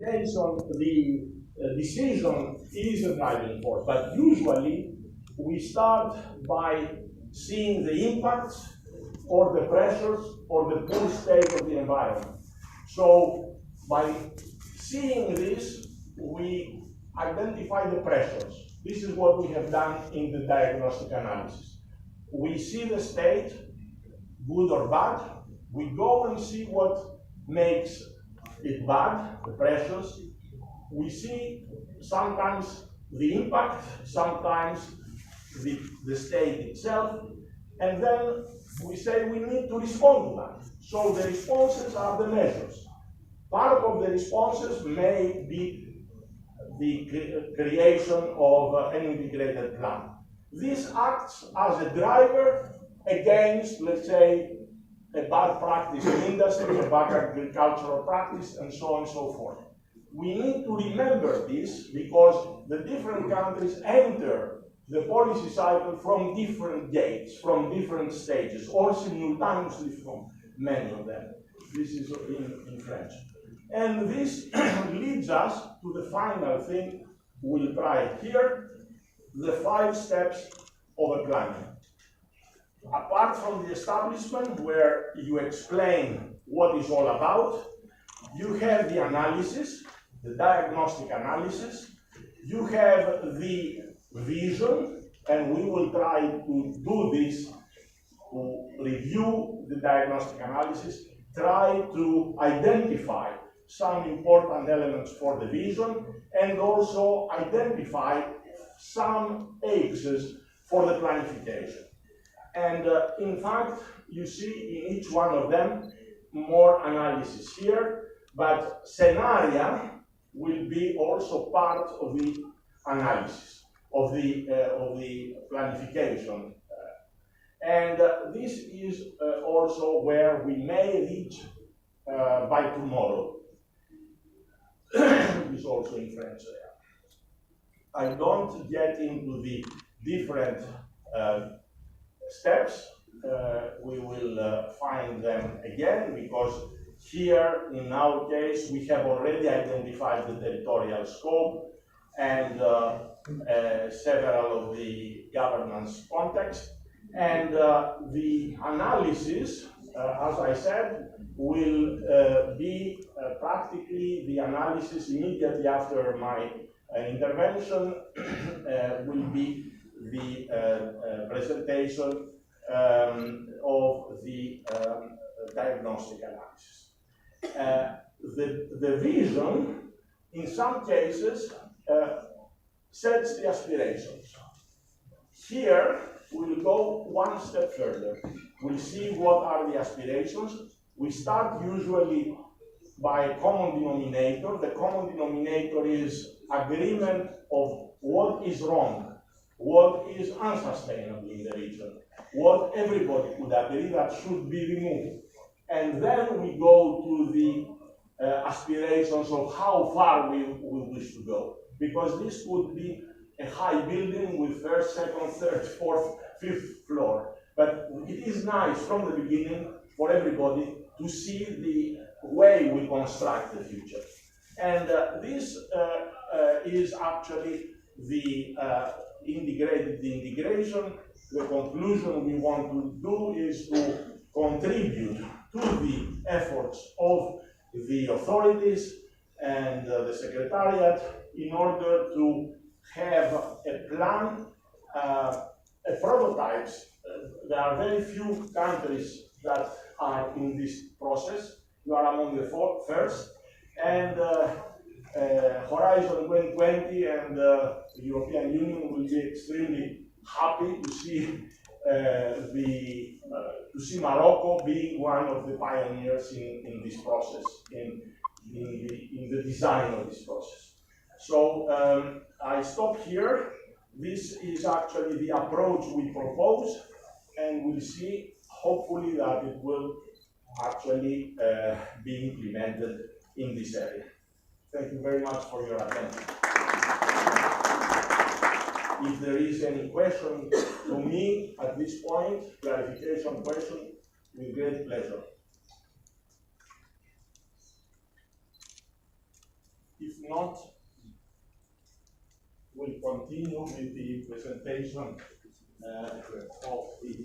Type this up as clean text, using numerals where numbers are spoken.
The decision is a driving force, but usually we start by seeing the impacts or the pressures or the poor state of the environment. So by seeing this, we identify the pressures. This is what we have done in the diagnostic analysis. We see the state, good or bad. We go and see what makes it bad, the pressures. We see sometimes the impact, sometimes the state itself, and then we say we need to respond to that. So the responses are the measures. Part of the responses may be the creation of an integrated plan. This acts as a driver against, let's say, a bad practice in industry, a bad agricultural practice, and so on and so forth. We need to remember this because the different countries enter the policy cycle from different gates, from different stages, or simultaneously from many of them. This is in French. And this leads us to the final thing we'll try here, the 5 steps of a planning. Apart from the establishment where you explain what it's all about, you have the analysis, the diagnostic analysis, you have the vision, and we will try to do this, to review the diagnostic analysis, try to identify some important elements for the vision, and also identify some axes for the planification. And in fact, you see in each one of them more analysis here, but scenario will be also part of the analysis, of the planification. And this is also where we may reach by tomorrow. It is also in French. I don't get into the different steps. We will find them again because here, in our case, we have already identified the territorial scope and several of the governance contexts. And the analysis, as I said, will be practically the analysis immediately after my intervention will be the presentation of the diagnostic analysis. The vision, in some cases, sets the aspirations. Here, we'll go one step further. We'll see what are the aspirations. We start usually by a common denominator. The common denominator is agreement of what is wrong, what is unsustainable in the region, what everybody could agree that should be removed. And then we go to the aspirations of how far we wish to go. Because this would be a high building with first, second, third, fourth, fifth floor. But it is nice from the beginning for everybody to see the way we construct the future. And this is actually the integration. The conclusion we want to do is to contribute to the efforts of the authorities and the Secretariat in order to have a plan, prototypes. There are very few countries that are in this process. You are among the first. And Horizon 2020 and the European Union will be extremely happy to see Morocco being one of the pioneers in this process, in the design of this process. So I stop here. This is actually the approach we propose, and we'll see, hopefully, that it will actually be implemented in this area. Thank you very much for your attention. If there is any question to me at this point, clarification question, with great pleasure. If not, we'll continue with the presentation of the